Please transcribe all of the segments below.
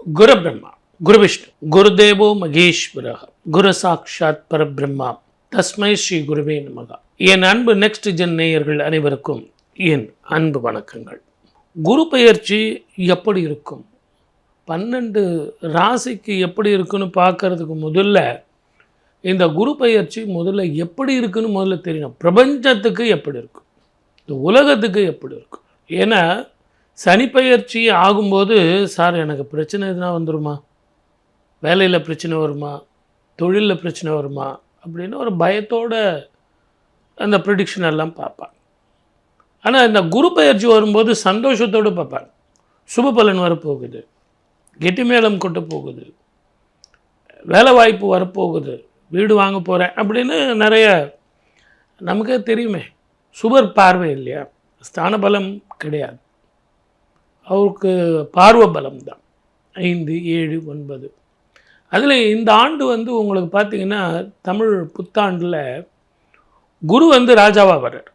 குரு பிரம்மா, குரு விஷ்ணு, குருதேவோ மகேஸ்வரः, குரு சாட்சாத் பரபிரம்மா, தஸ்மை ஸ்ரீ குருவே நமக. என் அன்பு நெக்ஸ்ட் ஜென் நேயர்கள் அனைவருக்கும் என் அன்பு வணக்கங்கள். குரு பெயர்ச்சி எப்படி இருக்கும், 12 ராசிக்கு எப்படி இருக்குன்னு பார்க்கறதுக்கு முதல்ல இந்த குரு பெயர்ச்சி முதல்ல எப்படி இருக்குன்னு முதல்ல தெரியணும். பிரபஞ்சத்துக்கு எப்படி இருக்கும், இந்த உலகத்துக்கு எப்படி இருக்கும். ஏன்னா சனிப்பெயர்ச்சி ஆகும்போது சார் எனக்கு பிரச்சனை எதுனா வந்துடுமா, வேலையில் பிரச்சனை வருமா, தொழிலில் பிரச்சனை வருமா அப்படின்னு ஒரு பயத்தோடு அந்த ப்ரிடிக்ஷன் எல்லாம் பார்ப்பாங்க. ஆனால் இந்த குரு பெயர்ச்சி வரும்போது சந்தோஷத்தோடு பார்ப்பாங்க. சுப பலன் வரப்போகுது, கெட்டி மேளம் கொட்ட போகுது, வேலை வாய்ப்பு வரப்போகுது, வீடு வாங்க போகிறேன் அப்படின்னு நிறைய நமக்கே தெரியுமே. சுபர் பார்வை இல்லையா, ஸ்தான பலம் கிடையாது, அவருக்கு பார்வை பலம் தான் 5, 7, 9. அதில் இந்த ஆண்டு உங்களுக்கு பார்த்திங்கன்னா தமிழ் புத்தாண்டில் குரு ராஜாவாக வர்றார்.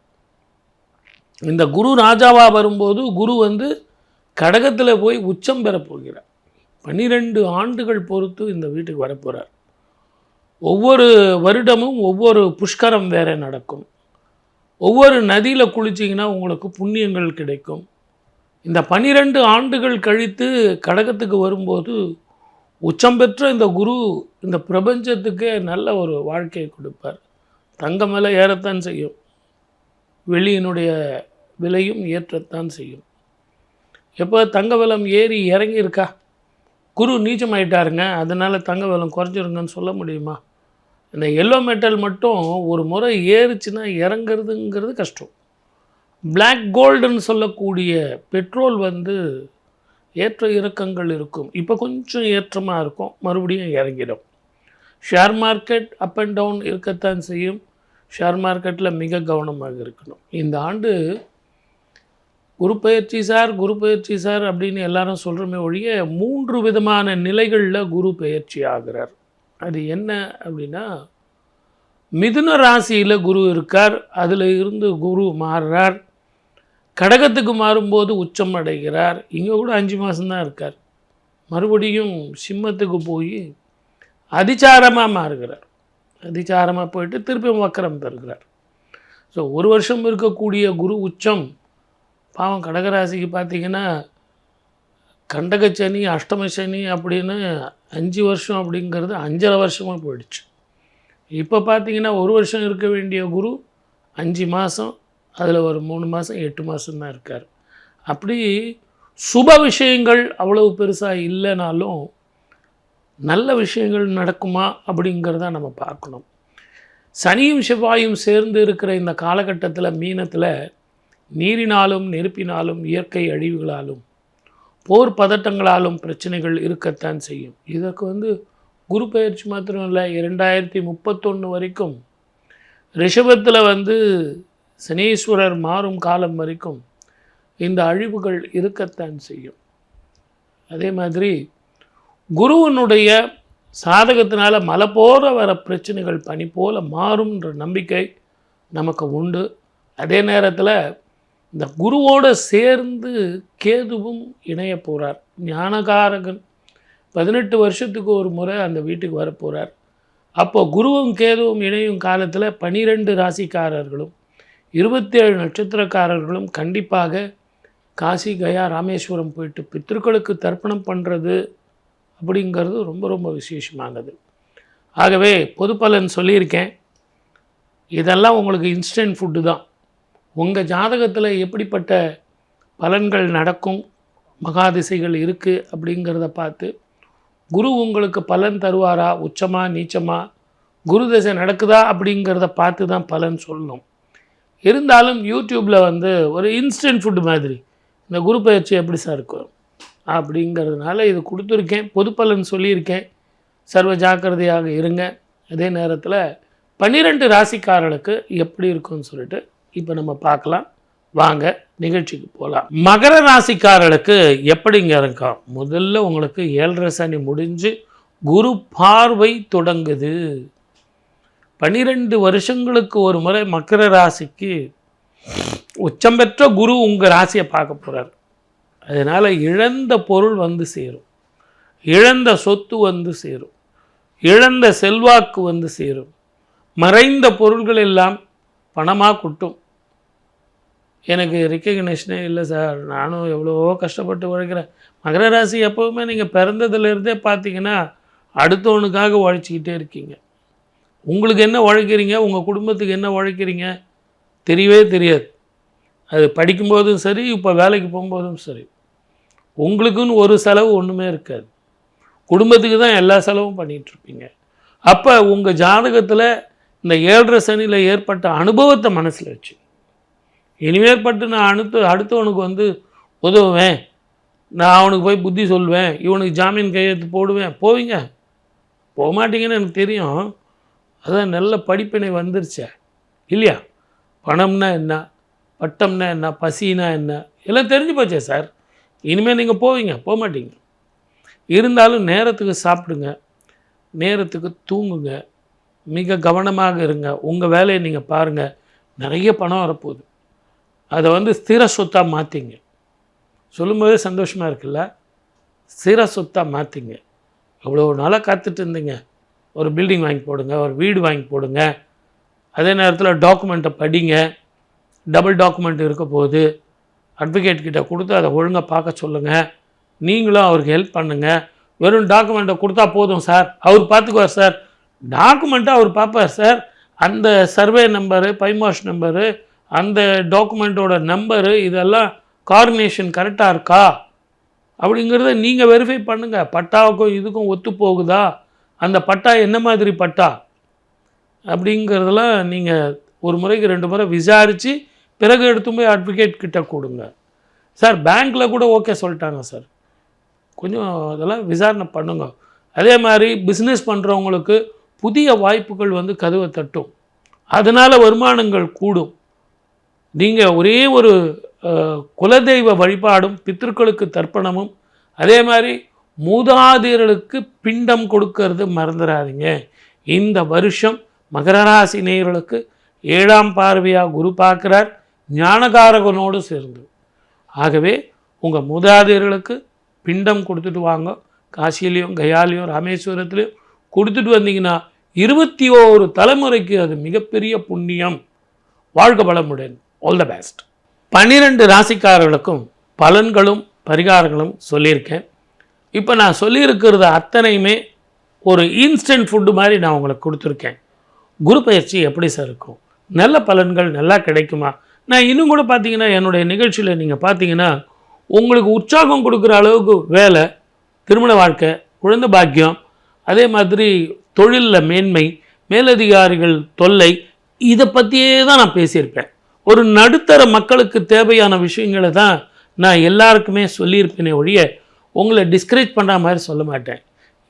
இந்த குரு ராஜாவாக வரும்போது குரு கடகத்தில் போய் உச்சம் பெற போகிறார். 12 ஆண்டுகள் பொறுத்து இந்த வீட்டுக்கு வரப்போகிறார். ஒவ்வொரு வருடமும் ஒவ்வொரு புஷ்கரம் வேற நடக்கும். ஒவ்வொரு நதியில் குளிச்சிங்கன்னா உங்களுக்கு புண்ணியங்கள் கிடைக்கும். இந்த 12 ஆண்டுகள் கழித்து கடகத்துக்கு வரும்போது உச்சம் பெற்ற இந்த குரு இந்த பிரபஞ்சத்துக்கே நல்ல ஒரு வாழ்க்கையை கொடுப்பார். தங்கம் விலை ஏறத்தான் செய்யும், வெளியினுடைய விலையும் ஏற்றத்தான் செய்யும். எப்போ தங்க விலம் ஏறி இறங்கியிருக்கா, குரு நீச்சமாயிட்டாருங்க அதனால் தங்க விலம் குறைஞ்சிருங்கன்னு சொல்ல முடியுமா? இந்த எல்லோ மெட்டல் மட்டும் ஒரு முறை ஏறுச்சுன்னா இறங்குறதுங்கிறது கஷ்டம். பிளாக் கோல்டுன்னு சொல்லக்கூடிய பெட்ரோல் ஏற்ற இறக்கங்கள் இருக்கும். இப்போ கொஞ்சம் ஏற்றமாக இருக்கும், மறுபடியும் இறங்கிடும். Share market up and down இருக்கத்தான் செய்யும். ஷேர் மார்க்கெட்டில் மிக கவனமாக இருக்கணும். இந்த ஆண்டு குரு பயிற்சி சார் அப்படின்னு எல்லாரும் சொல்கிறோமே ஒழிய 3 விதமான நிலைகளில் குரு பயிற்சி ஆகிறார். அது என்ன அப்படின்னா, மிதுன ராசியில் குரு இருக்கார், அதில் இருந்து குரு மாறுறார். கடகத்துக்கு மாறும்போது உச்சம் அடைகிறார். இங்கே கூட 5 மாதம்தான் இருக்கார். மறுபடியும் சிம்மத்துக்கு போய் அதிச்சாரமாக மாறுகிறார். அதிச்சாரமாக போயிட்டு திருப்பியும் வக்கரம் பெறுகிறார். ஸோ 1 வருஷம் இருக்கக்கூடிய குரு உச்சம் பாவம் கடகராசிக்கு பார்த்திங்கன்னா கண்டகச்சனி, அஷ்டமசனி அப்படின்னு 5 வருஷம் அப்படிங்கிறது 5.5 வருஷமாக போயிடுச்சு. இப்போ பார்த்திங்கன்னா 1 வருஷம் இருக்க வேண்டிய குரு 5 மாதம், அதில் ஒரு 3 மாதம் 8 மாதம்தான் இருக்கார். அப்படி சுப விஷயங்கள் அவ்வளவு பெருசாக இல்லைனாலும் நல்ல விஷயங்கள் நடக்குமா அப்படிங்கிறத நம்ம பார்க்கணும். சனியும் செவ்வாயும் சேர்ந்து இருக்கிற இந்த காலகட்டத்தில் மீனத்தில் நீரினாலும் நெருப்பினாலும் இயற்கை அழிவுகளாலும் போர் பதட்டங்களாலும் பிரச்சனைகள் இருக்கத்தான் செய்யும். இதற்கு குரு பயிற்சி மாத்திரம் இல்லை, 2031 வரைக்கும் ரிஷபத்தில் சனீஸ்வரர் மாறும் காலம் வரைக்கும் இந்த அழிவுகள் இருக்கத்தான் செய்யும். அதே மாதிரி குருவனுடைய சாதகத்தினால மலை போல வர பிரச்சனைகள் பனி போல மாறும்ன்ற நம்பிக்கை நமக்கு உண்டு. அதே நேரத்தில் இந்த குருவோடு சேர்ந்து கேதுவும் இணைய போகிறார். ஞானகாரகன் 18 வருஷத்துக்கு ஒரு முறை அந்த வீட்டுக்கு வரப்போகிறார். அப்போ குருவும் கேதுவும் இணையும் காலத்தில் 12 ராசிக்காரர்களும் 27 நட்சத்திரக்காரர்களும் கண்டிப்பாக காசி, கயா, ராமேஸ்வரம் போயிட்டு பித்ருக்களுக்கு தர்ப்பணம் பண்ணுறது அப்படிங்கிறது ரொம்ப ரொம்ப விசேஷமானது. ஆகவே பொது பலன் சொல்லியிருக்கேன். இதெல்லாம் உங்களுக்கு இன்ஸ்டன்ட் ஃபுட்டு தான். உங்கள் ஜாதகத்தில் எப்படிப்பட்ட பலன்கள் நடக்கும், மகாதிசைகள் இருக்குது அப்படிங்கிறத பார்த்து குரு உங்களுக்கு பலன் தருவாரா, உச்சமா நீச்சமா, குரு தசை நடக்குதா அப்படிங்கிறத பார்த்து தான் பலன் சொல்லணும். இருந்தாலும் யூடியூப்பில் ஒரு இன்ஸ்டன்ட் ஃபுட்டு மாதிரி இந்த குரு பயிற்சி எப்படி சார் இருக்கும் அப்படிங்கிறதுனால இது கொடுத்துருக்கேன். பொது பலன் சொல்லியிருக்கேன். சர்வ ஜாக்கிரதையாக இருங்க. அதே நேரத்தில் 12 ராசிக்காரர்களுக்கு எப்படி இருக்குன்னு சொல்லிட்டு இப்போ நம்ம பார்க்கலாம். வாங்க நிகழ்ச்சிக்கு போகலாம். மகர ராசிக்காரர்களுக்கு எப்படிங்க இருக்கா? முதல்ல உங்களுக்கு 7.5 சனி முடிஞ்சு குரு பார்வை தொடங்குது. 12 வருஷங்களுக்கு ஒரு முறை மகர ராசிக்கு உச்சம் பெற்ற குரு உங்கள் ராசியை பார்க்க போகிறார். அதனால் இழந்த பொருள் சேரும். இழந்த சொத்து வந்து சேரும், இழந்த செல்வாக்கு வந்து சேரும், மறைந்த பொருள்கள் எல்லாம் பணமாக கொட்டும். எனக்கு ரெக்கக்னேஷனே இல்லை சார், நானும் எவ்வளவோ கஷ்டப்பட்டு உழைக்கிறேன். மகர ராசி எப்போவுமே நீங்கள் பிறந்ததுலேருந்தே பார்த்தீங்கன்னா அடுத்தவனுக்காக உழைச்சிக்கிட்டே இருக்கீங்க. உங்களுக்கு என்ன உழைக்கிறீங்க, உங்கள் குடும்பத்துக்கு என்ன உழைக்கிறீங்க தெரியவே தெரியாது. அது படிக்கும்போதும் சரி, இப்போ வேலைக்கு போகும்போதும் சரி, உங்களுக்குன்னு ஒரு செலவு ஒன்றுமே இருக்காது. குடும்பத்துக்கு தான் எல்லா செலவும் பண்ணிகிட்ருப்பீங்க. அப்போ உங்கள் ஜாதகத்தில் இந்த 7.5 சனியில் ஏற்பட்ட அனுபவத்தை மனசில் வச்சு, இனிமேற்பட்டு நான் அடுத்தவனுக்கு வந்து உதவுவேன், நான் அவனுக்கு போய் புத்தி சொல்வேன், இவனுக்கு ஜாமீன் கையெழுத்து போடுவேன், போவீங்க? போக மாட்டீங்கன்னு எனக்கு தெரியும். அதான் நல்ல படிப்பினை வந்துருச்சே இல்லையா? பணம்னா என்ன, பட்டம்னா என்ன, பசினா என்ன, எல்லாம் தெரிஞ்சு போச்சே சார். இனிமேல் நீங்கள் போவீங்க? போக மாட்டீங்க. இருந்தாலும் நேரத்துக்கு சாப்பிடுங்க, நேரத்துக்கு தூங்குங்க, மிக கவனமாக இருங்க, உங்கள் வேலையை நீங்கள் பாருங்கள். நிறைய பணம் வரப்போகுது, அதை வந்து ஸ்திர சொத்தாக மாற்றிங்க. சொல்லும்போதே சந்தோஷமாக இருக்குல்ல? ஸ்திர சொத்தாக மாற்றிங்க. எவ்வளோ நாளாக காத்துட்டு இருந்தீங்க, ஒரு பில்டிங் வாங்கி போடுங்க, ஒரு வீடு வாங்கி போடுங்க. அதே நேரத்தில் டாக்குமெண்ட்டை படிங்க. டபுள் டாக்குமெண்ட் இருக்க போகுது, அட்வொகேட் கிட்ட கொடுத்து அதை ஒழுங்காக பார்க்க சொல்லுங்கள். நீங்களும் அவருக்கு ஹெல்ப் பண்ணுங்கள். வெறும் டாக்குமெண்ட்டை கொடுத்தா போதும் சார், அவர் பார்த்துக்குவார் சார். டாக்குமெண்ட்டை அவர் பார்ப்பார் சார். அந்த சர்வே நம்பரு, பைமாஷ் நம்பரு, அந்த டாக்குமெண்ட்டோட நம்பரு, இதெல்லாம் கார்டினேஷன் கரெக்டாக இருக்கா அப்படிங்கிறத நீங்கள் வெரிஃபை பண்ணுங்கள். பட்டாவுக்கும் இதுக்கும் ஒத்து போகுதா, அந்த பட்டா என்ன மாதிரி பட்டா அப்படிங்கிறதெல்லாம் நீங்கள் ஒரு முறைக்கு 2 முறை விசாரித்து பிறகு எடுத்து போய் அட்வொகேட் கிட்ட கொடுங்க. சார் பேங்க்கில் கூட ஓகே சொல்லிட்டாங்க சார், கொஞ்சம் அதெல்லாம் விசாரணை பண்ணுங்க. அதே மாதிரி பிஸ்னஸ் பண்ணுறவங்களுக்கு புதிய வாய்ப்புகள் வந்து கதவை தட்டும், அதனால் வருமானங்கள் கூடும். நீங்கள் ஒரே ஒரு குலதெய்வ வழிபாடும் பித்திருக்களுக்கு தர்ப்பணமும் அதே மாதிரி மூதாதையர்களுக்கு பிண்டம் கொடுக்கறது மறந்துடாதீங்க. இந்த வருஷம் மகர ராசி நேயர்களுக்கு 7ஆம் பார்வையாக குரு பார்க்குறார், ஞானகாரகனோடு சேர்ந்து. ஆகவே உங்கள் மூதாதையர்களுக்கு பிண்டம் கொடுத்துட்டு வாங்க. காசியிலையும் கயாலையும் ராமேஸ்வரத்துலையும் கொடுத்துட்டு வந்தீங்கன்னா 21 தலைமுறைக்கு அது மிகப்பெரிய புண்ணியம். வாழ்க வளமுடன். All the best. 12 ராசிக்காரர்களுக்கும் பலன்களும் பரிகாரங்களும் சொல்லியிருக்கேன். இப்போ நான் சொல்லியிருக்கிறது அத்தனையுமே ஒரு இன்ஸ்டன்ட் ஃபுட்டு மாதிரி நான் உங்களுக்கு கொடுத்துருக்கேன். குரு பயிற்சி எப்படி சார் இருக்கும், நல்ல பலன்கள் நல்லா கிடைக்குமா? நான் இன்னும் கூட பார்த்தீங்கன்னா என்னுடைய நிகழ்ச்சியில் நீங்கள் பார்த்தீங்கன்னா உங்களுக்கு உற்சாகம் கொடுக்குற அளவுக்கு வேலை, திருமண வாழ்க்கை, குழந்தை பாக்கியம், அதே மாதிரி தொழிலில் மேன்மை, மேலதிகாரிகள் தொல்லை, இதை பற்றியே தான் நான் பேசியிருப்பேன். ஒரு நடுத்தர மக்களுக்கு தேவையான விஷயங்களை தான் நான் எல்லாருக்குமே சொல்லியிருப்பேனே ஒழிய உங்களை டிஸ்கரேஜ் பண்ணுற மாதிரி சொல்ல மாட்டேன்.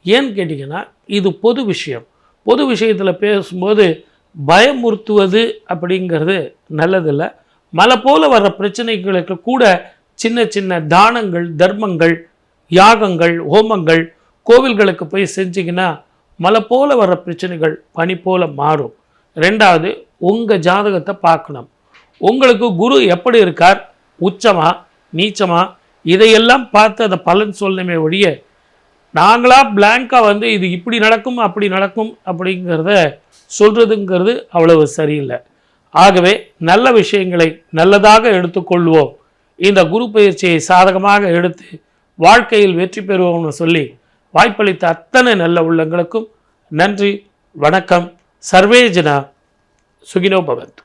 ஏன்னு கேட்டிங்கன்னா இது பொது விஷயம். பொது விஷயத்தில் பேசும்போது பயமுறுத்துவது அப்படிங்கிறது நல்லதில்லை. மலை போல் வர்ற பிரச்சனைகளுக்கு கூட சின்ன சின்ன தானங்கள், தர்மங்கள், யாகங்கள், ஹோமங்கள், கோவில்களுக்கு போய் செஞ்சிங்கன்னா மலை போல் வர்ற பிரச்சனைகள் பனி போல் மாறும். 2வது உங்கள் ஜாதகத்தை பார்க்கணும். உங்களுக்கு குரு எப்படி இருக்கார், உச்சமா நீச்சமா, இதையெல்லாம் பார்த்து அதை பலன் சொல்லணுமே ஒழிய நாங்களாக பிளாங்காக வந்து இது இப்படி நடக்கும் அப்படி நடக்கும் அப்படிங்கிறத சொல்கிறதுங்கிறது அவ்வளவு சரியில்லை. ஆகவே நல்ல விஷயங்களை நல்லதாக எடுத்துக்கொள்வோம். இந்த குரு பயிற்சியை சாதகமாக எடுத்து வாழ்க்கையில் வெற்றி பெறுவோம்னு சொல்லி வாய்ப்பளித்த அத்தனை நல்ல உள்ளங்களுக்கும் நன்றி, வணக்கம். சர்வே ஜனா சுகினோ பவந்து.